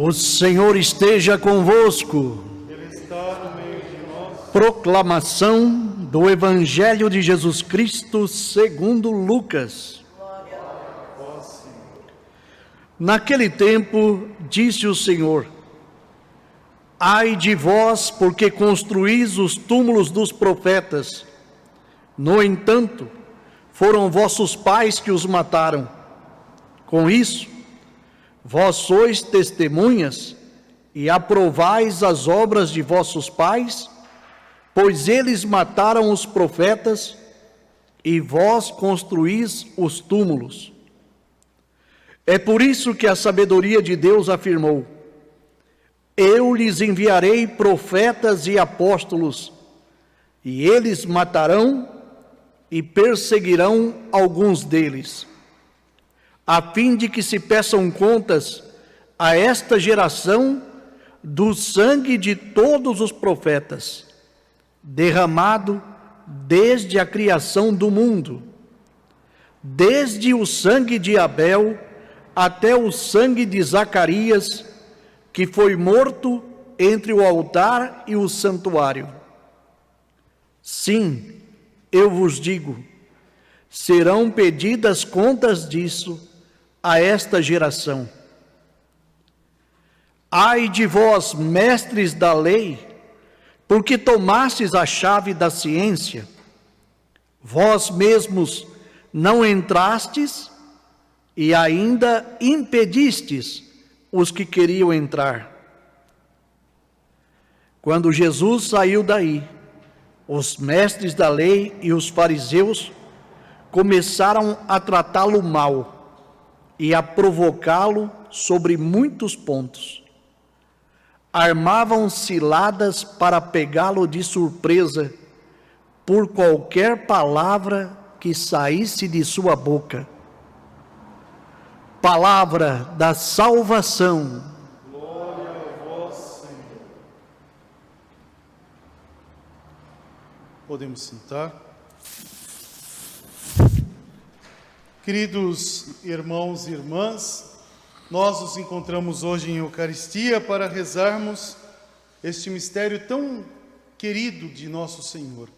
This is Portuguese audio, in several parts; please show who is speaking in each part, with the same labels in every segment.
Speaker 1: O Senhor esteja convosco.
Speaker 2: Ele está no meio de nós.
Speaker 1: Proclamação do Evangelho de Jesus Cristo segundo Lucas.
Speaker 2: Glória a vós, Senhor.
Speaker 1: Naquele tempo, disse o Senhor: Ai de vós, porque construís os túmulos dos profetas. No entanto, foram vossos pais que os mataram. Com isso, vós sois testemunhas e aprovais as obras de vossos pais, pois eles mataram os profetas e vós construís os túmulos. É por isso que a sabedoria de Deus afirmou: Eu lhes enviarei profetas e apóstolos, e eles matarão e perseguirão alguns deles, a fim de que se peçam contas a esta geração do sangue de todos os profetas, derramado desde a criação do mundo, desde o sangue de Abel até o sangue de Zacarias, que foi morto entre o altar e o santuário. Sim, eu vos digo, serão pedidas contas disso a esta geração. Ai de vós, mestres da lei, porque tomastes a chave da ciência, vós mesmos não entrastes e ainda impedistes os que queriam entrar. Quando Jesus saiu daí, os mestres da lei e os fariseus começaram a tratá-lo mal e a provocá-lo sobre muitos pontos. Armavam ciladas para pegá-lo de surpresa por qualquer palavra que saísse de sua boca. Palavra da salvação.
Speaker 2: Glória a vós, Senhor. Podemos sentar. Queridos irmãos e irmãs, nós nos encontramos hoje em Eucaristia para rezarmos este mistério tão querido de Nosso Senhor.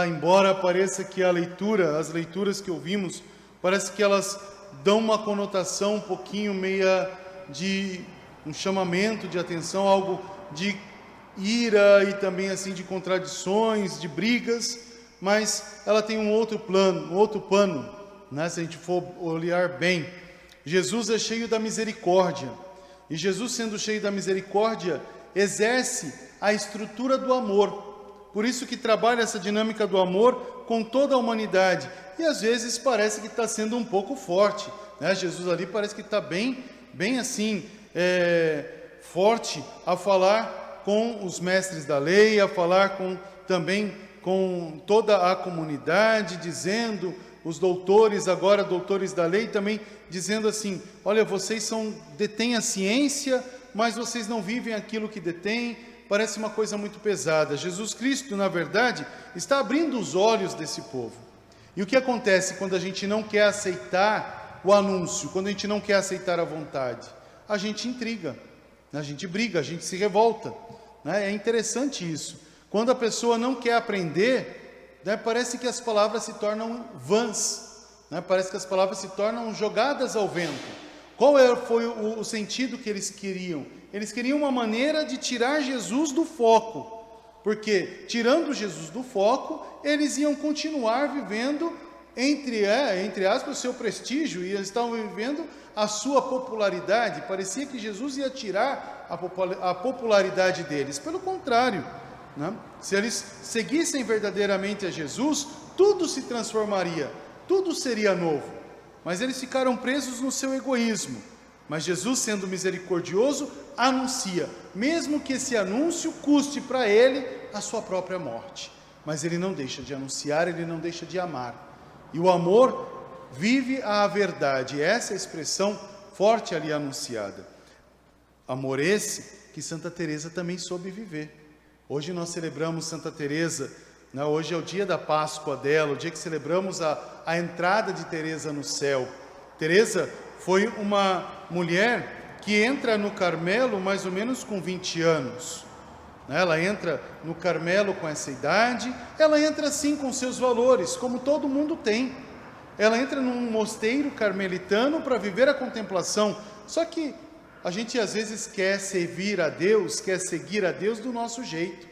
Speaker 2: Embora pareça que as leituras que ouvimos, parece que elas dão uma conotação um pouquinho meia de um chamamento de atenção, algo de ira e também assim de contradições, de brigas, mas ela tem um outro pano. Se a gente for olhar bem, Jesus é cheio da misericórdia, e Jesus, sendo cheio da misericórdia, exerce a estrutura do amor. Por isso que trabalha essa dinâmica do amor com toda a humanidade, e às vezes parece que está sendo um pouco forte, Jesus ali parece que está bem assim, forte a falar com os mestres da lei, a falar também com toda a comunidade, dizendo, os doutores da lei também dizendo assim: olha, vocês detêm a ciência, mas vocês não vivem aquilo que detêm. Parece uma coisa muito pesada. Jesus Cristo, na verdade, está abrindo os olhos desse povo. E o que acontece quando a gente não quer aceitar o anúncio, quando a gente não quer aceitar a vontade? A gente intriga, a gente briga, a gente se revolta. É interessante isso. Quando a pessoa não quer aprender, parece que as palavras se tornam vãs, parece que as palavras se tornam jogadas ao vento. Qual foi o sentido que eles queriam? Eles queriam uma maneira de tirar Jesus do foco, porque tirando Jesus do foco, eles iam continuar vivendo, entre aspas, o seu prestígio, e eles estavam vivendo a sua popularidade. Parecia que Jesus ia tirar a popularidade deles. Pelo contrário, se eles seguissem verdadeiramente a Jesus, tudo se transformaria, tudo seria novo. Mas eles ficaram presos no seu egoísmo. Mas Jesus, sendo misericordioso, anuncia, mesmo que esse anúncio custe para ele a sua própria morte. Mas ele não deixa de anunciar, ele não deixa de amar. E o amor vive a verdade. Essa é a expressão forte ali anunciada. Amor esse que Santa Teresa também soube viver. Hoje nós celebramos Santa Teresa, hoje é o dia da Páscoa dela, o dia que celebramos a entrada de Teresa no céu. Teresa foi uma mulher que entra no Carmelo mais ou menos com 20 anos. Ela entra no Carmelo com essa idade, ela entra sim com seus valores, como todo mundo tem. Ela entra num mosteiro carmelitano para viver a contemplação. Só que a gente às vezes quer servir a Deus, quer seguir a Deus do nosso jeito.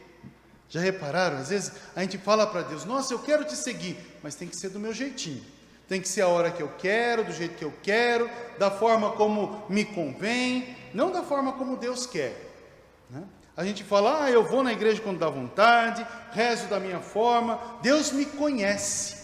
Speaker 2: Já repararam? Às vezes a gente fala para Deus: nossa, eu quero te seguir, mas tem que ser do meu jeitinho. Tem que ser a hora que eu quero, do jeito que eu quero, da forma como me convém, não da forma como Deus quer, né? A gente fala: eu vou na igreja quando dá vontade, rezo da minha forma, Deus me conhece.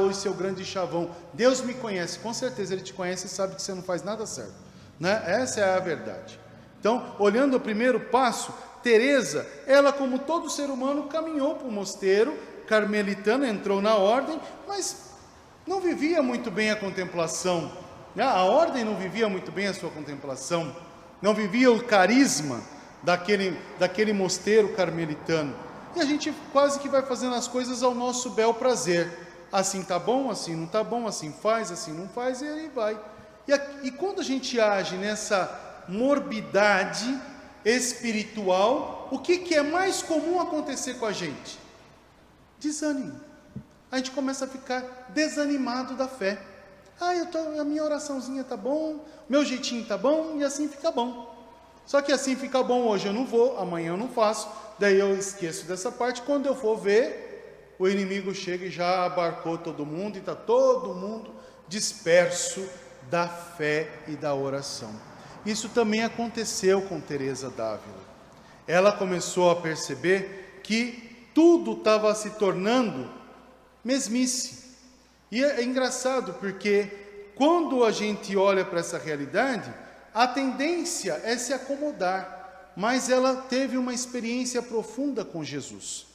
Speaker 2: Hoje seu grande chavão, Deus me conhece. Com certeza Ele te conhece e sabe que você não faz nada certo, né? Essa é a verdade. Então, olhando o primeiro passo, Teresa, ela como todo ser humano caminhou para o mosteiro carmelitano, entrou na ordem, mas não vivia muito bem a contemplação, né? A ordem não vivia muito bem a sua contemplação, não vivia o carisma daquele mosteiro carmelitano. E a gente quase que vai fazendo as coisas ao nosso bel prazer. Assim tá bom, assim não tá bom, assim faz, assim não faz, e aí vai. E quando a gente age nessa morbidade espiritual, o que é mais comum acontecer com a gente? Desânimo. A gente começa a ficar desanimado da fé. A minha oraçãozinha tá bom, meu jeitinho tá bom, e assim fica bom. Só que assim fica bom, hoje eu não vou, amanhã eu não faço, daí eu esqueço dessa parte. Quando eu for ver, o inimigo chega e já abarcou todo mundo, e está todo mundo disperso da fé e da oração. Isso também aconteceu com Teresa d'Ávila. Ela começou a perceber que tudo estava se tornando mesmice. E é engraçado porque quando a gente olha para essa realidade, a tendência é se acomodar, mas ela teve uma experiência profunda com Jesus.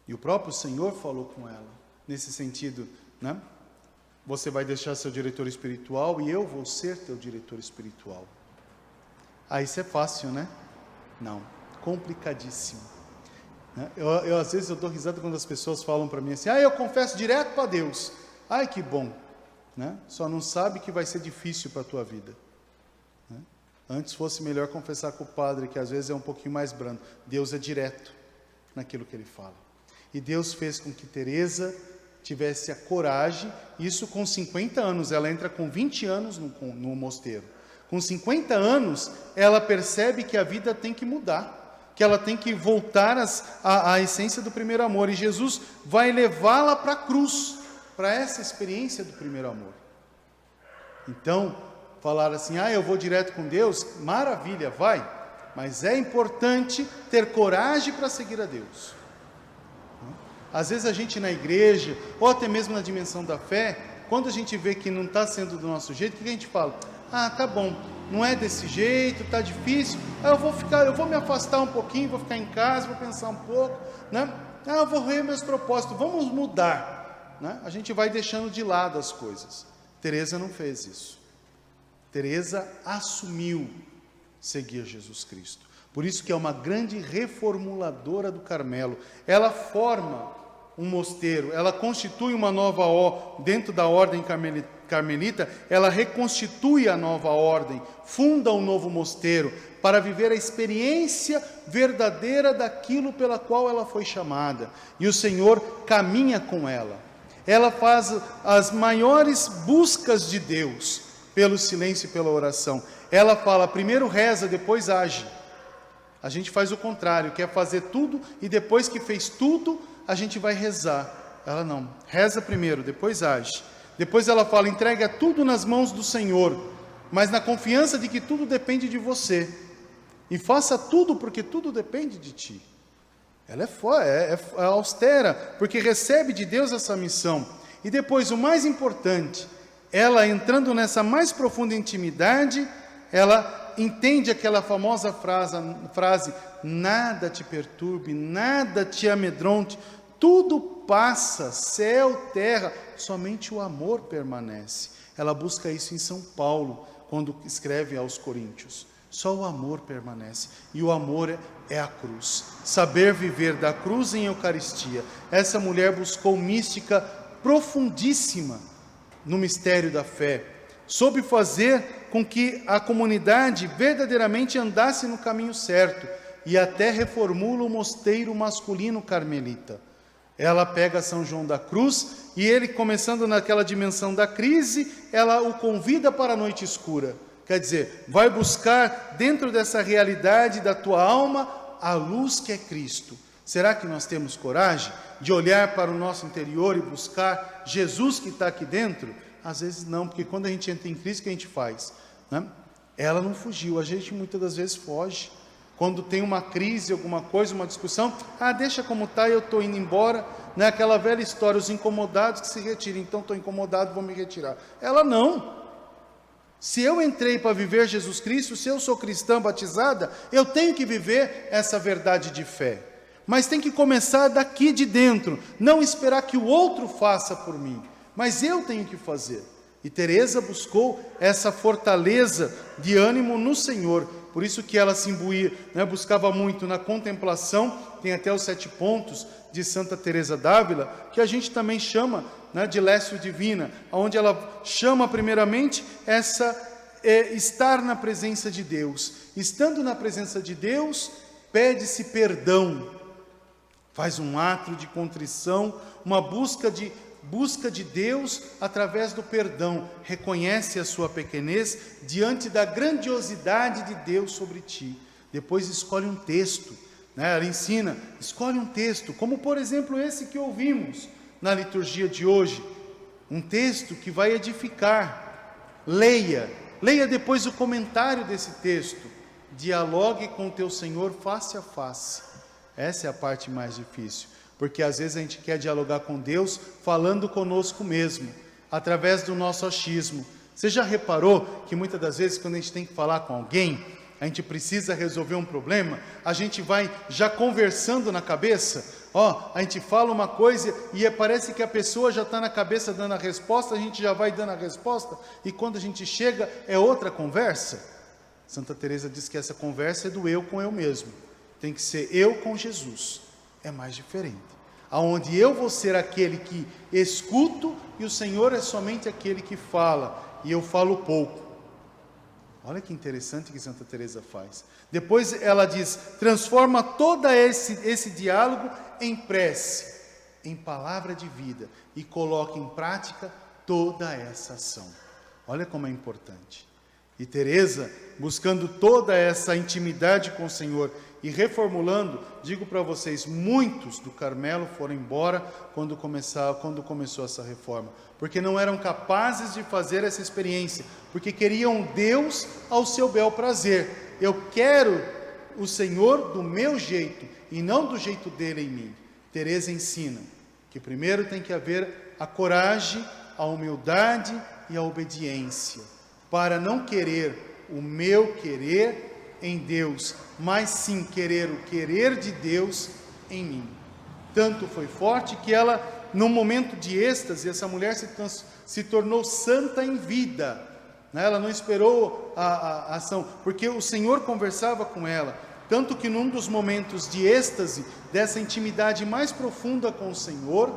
Speaker 2: E o próprio Senhor falou com ela, nesse sentido, né? Você vai deixar seu diretor espiritual e eu vou ser teu diretor espiritual. Isso é fácil, né? Não, complicadíssimo. Às vezes eu dou risada quando as pessoas falam para mim assim: eu confesso direto para Deus. Que bom, né? Só não sabe que vai ser difícil para a tua vida, né? Antes fosse melhor confessar com o padre, que às vezes é um pouquinho mais brando. Deus é direto naquilo que ele fala. E Deus fez com que Teresa tivesse a coragem, isso com 50 anos, ela entra com 20 anos no mosteiro. Com 50 anos, ela percebe que a vida tem que mudar, que ela tem que voltar à essência do primeiro amor, e Jesus vai levá-la para a cruz, para essa experiência do primeiro amor. Então, falar assim: eu vou direto com Deus, maravilha, vai, mas é importante ter coragem para seguir a Deus. Às vezes a gente na igreja, ou até mesmo na dimensão da fé, quando a gente vê que não está sendo do nosso jeito, o que a gente fala? Tá bom, não é desse jeito, está difícil, eu vou me afastar um pouquinho, vou ficar em casa, vou pensar um pouco, né? Eu vou ver meus propósitos, vamos mudar, né? A gente vai deixando de lado as coisas. Teresa não fez isso. Teresa assumiu seguir Jesus Cristo. Por isso que é uma grande reformuladora do Carmelo. Ela forma um mosteiro, ela constitui uma nova dentro da ordem carmelita, ela reconstitui a nova ordem, funda um novo mosteiro, para viver a experiência verdadeira daquilo pela qual ela foi chamada. E o Senhor caminha com ela. Ela faz as maiores buscas de Deus, pelo silêncio e pela oração. Ela fala: primeiro reza, depois age. A gente faz o contrário, quer fazer tudo e depois que fez tudo, a gente vai rezar. Ela não, reza primeiro, depois age. Depois ela fala: entrega tudo nas mãos do Senhor, mas na confiança de que tudo depende de você. E faça tudo, porque tudo depende de ti. Ela é austera, porque recebe de Deus essa missão. E depois, o mais importante, ela entrando nessa mais profunda intimidade, ela entende aquela famosa frase: nada te perturbe, nada te amedronte, tudo passa, céu, terra, somente o amor permanece. Ela busca isso em São Paulo, quando escreve aos Coríntios. Só o amor permanece, e o amor é a cruz. Saber viver da cruz em Eucaristia. Essa mulher buscou mística profundíssima no mistério da fé. Soube fazer com que a comunidade verdadeiramente andasse no caminho certo, e até reformula o mosteiro masculino carmelita. Ela pega São João da Cruz, e ele, começando naquela dimensão da crise, ela o convida para a noite escura. Quer dizer, vai buscar dentro dessa realidade da tua alma a luz que é Cristo. Será que nós temos coragem de olhar para o nosso interior e buscar Jesus que está aqui dentro? Às vezes não, porque quando a gente entra em Cristo, o que a gente faz? Né? Ela não fugiu, a gente muitas das vezes foge. Quando tem uma crise, alguma coisa, uma discussão, deixa como está, eu estou indo embora. Né? Aquela velha história, os incomodados que se retiram, então estou incomodado, vou me retirar. Ela não. Se eu entrei para viver Jesus Cristo, se eu sou cristã batizada, eu tenho que viver essa verdade de fé. Mas tem que começar daqui de dentro, não esperar que o outro faça por mim, mas eu tenho que fazer. E Teresa buscou essa fortaleza de ânimo no Senhor, por isso que ela se imbuía, né, buscava muito na contemplação. Tem até os 7 pontos de Santa Teresa d'Ávila, que a gente também chama, né, de Lécio Divina, onde ela chama primeiramente estar na presença de Deus. Estando na presença de Deus, pede-se perdão, faz um ato de contrição, uma busca de Deus através do perdão, reconhece a sua pequenez diante da grandiosidade de Deus sobre ti. Depois escolhe um texto, né? Ela ensina, escolhe um texto, como por exemplo esse que ouvimos na liturgia de hoje, um texto que vai edificar. Leia depois o comentário desse texto, dialogue com o teu Senhor face a face. Essa é a parte mais difícil, porque às vezes a gente quer dialogar com Deus falando conosco mesmo, através do nosso achismo. Você já reparou que muitas das vezes quando a gente tem que falar com alguém, a gente precisa resolver um problema, a gente vai já conversando na cabeça, a gente fala uma coisa e parece que a pessoa já está na cabeça dando a resposta, a gente já vai dando a resposta, e quando a gente chega é outra conversa. Santa Teresa diz que essa conversa é do eu com eu mesmo, tem que ser eu com Jesus. É mais diferente, aonde eu vou ser aquele que escuto e o Senhor é somente aquele que fala, e eu falo pouco. Olha que interessante que Santa Teresa faz. Depois ela diz, transforma todo esse diálogo em prece, em palavra de vida, e coloca em prática toda essa ação. Olha como é importante. E Teresa, buscando toda essa intimidade com o Senhor e reformulando, digo para vocês, muitos do Carmelo foram embora quando começou essa reforma, porque não eram capazes de fazer essa experiência, porque queriam Deus ao seu bel prazer. Eu quero o Senhor do meu jeito e não do jeito dele em mim. Teresa ensina que primeiro tem que haver a coragem, a humildade e a obediência, para não querer o meu querer em Deus, mas sim querer o querer de Deus em mim. Tanto foi forte que ela, num momento de êxtase, essa mulher se tornou santa em vida, né? Ela não esperou a ação, porque o Senhor conversava com ela, tanto que num dos momentos de êxtase, dessa intimidade mais profunda com o Senhor,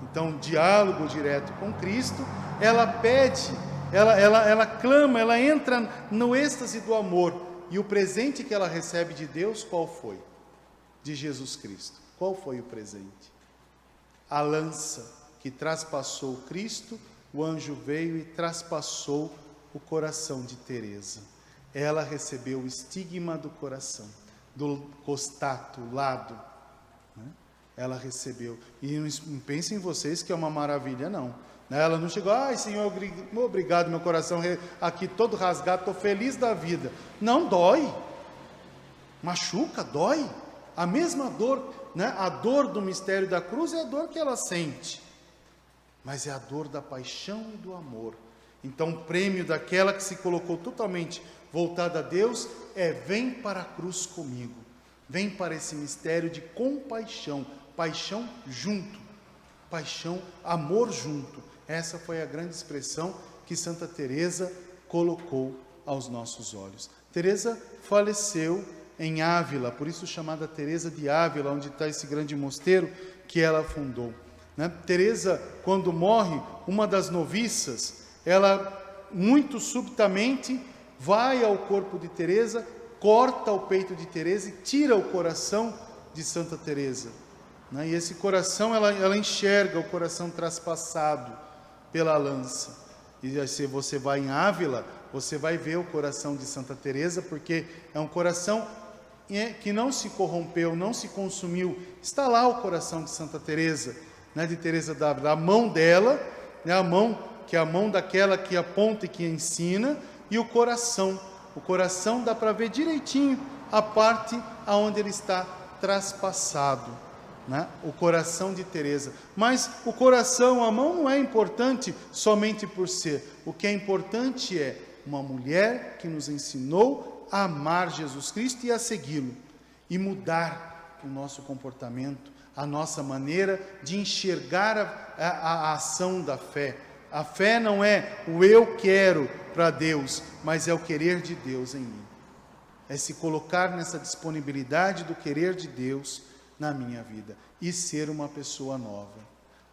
Speaker 2: então diálogo direto com Cristo, ela pede, ela clama, ela entra no êxtase do amor. E o presente que ela recebe de Deus, qual foi? De Jesus Cristo. Qual foi o presente? A lança que traspassou Cristo, o anjo veio e traspassou o coração de Teresa. Ela recebeu o estigma do coração, do costato, lado. Né? Ela recebeu. E não pensem em vocês que é uma maravilha, não. Ela não chegou, Senhor, obrigado, meu coração aqui todo rasgado, estou feliz da vida. Não, dói, machuca, dói. A mesma dor, né? A dor do mistério da cruz é a dor que ela sente, mas é a dor da paixão e do amor. Então o prêmio daquela que se colocou totalmente voltada a Deus é: vem para a cruz comigo, vem para esse mistério de compaixão, paixão junto, paixão, amor junto. Essa foi a grande expressão que Santa Teresa colocou aos nossos olhos. Teresa faleceu em Ávila, por isso chamada Teresa de Ávila, onde está esse grande mosteiro que ela fundou. Né? Teresa, quando morre, uma das noviças, ela muito subitamente vai ao corpo de Teresa, corta o peito de Teresa e tira o coração de Santa Teresa, né? E esse coração, ela enxerga o coração traspassado pela lança. E se você vai em Ávila, você vai ver o coração de Santa Teresa, porque é um coração que não se corrompeu, não se consumiu. Está lá o coração de Santa Teresa, né, de Teresa d'Ávila, a mão dela, né, a mão que é a mão daquela que aponta e que ensina, e o coração dá para ver direitinho a parte aonde ele está traspassado, né? O coração de Teresa. Mas o coração, a mão não é importante somente por ser. O que é importante é uma mulher que nos ensinou a amar Jesus Cristo e a segui-lo, e mudar o nosso comportamento, a nossa maneira de enxergar a ação da fé. A fé não é o eu quero para Deus, mas é o querer de Deus em mim. É se colocar nessa disponibilidade do querer de Deus na minha vida e ser uma pessoa nova.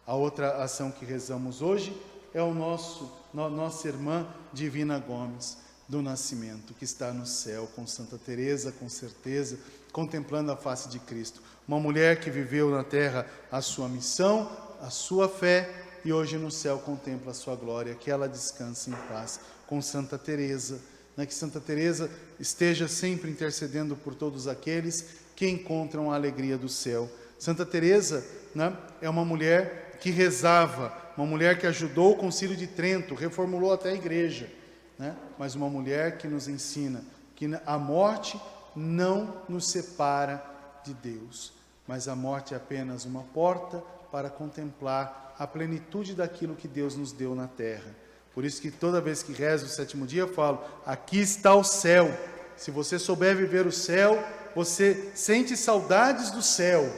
Speaker 2: A outra ação que rezamos hoje é nossa irmã Divina Gomes do Nascimento, que está no céu com Santa Teresa, com certeza, contemplando a face de Cristo. Uma mulher que viveu na terra a sua missão, a sua fé, e hoje no céu contempla a sua glória. Que ela descanse em paz com Santa Teresa, né? Que Santa Teresa esteja sempre intercedendo por todos aqueles que encontram a alegria do céu. Santa Teresa, né, é uma mulher que rezava, uma mulher que ajudou o Concílio de Trento, reformulou até a igreja, né? Mas uma mulher que nos ensina que a morte não nos separa de Deus, mas a morte é apenas uma porta para contemplar a plenitude daquilo que Deus nos deu na terra. Por isso que toda vez que rezo o sétimo dia, eu falo, aqui está o céu. Se você souber viver o céu, você sente saudades do céu,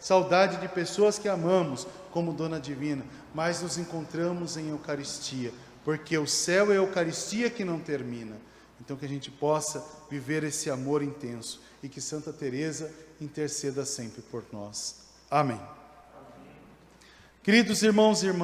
Speaker 2: saudade de pessoas que amamos, como Dona Divina, mas nos encontramos em Eucaristia, porque o céu é a Eucaristia que não termina. Então que a gente possa viver esse amor intenso e que Santa Teresa interceda sempre por nós. Amém. Queridos irmãos e irmãs,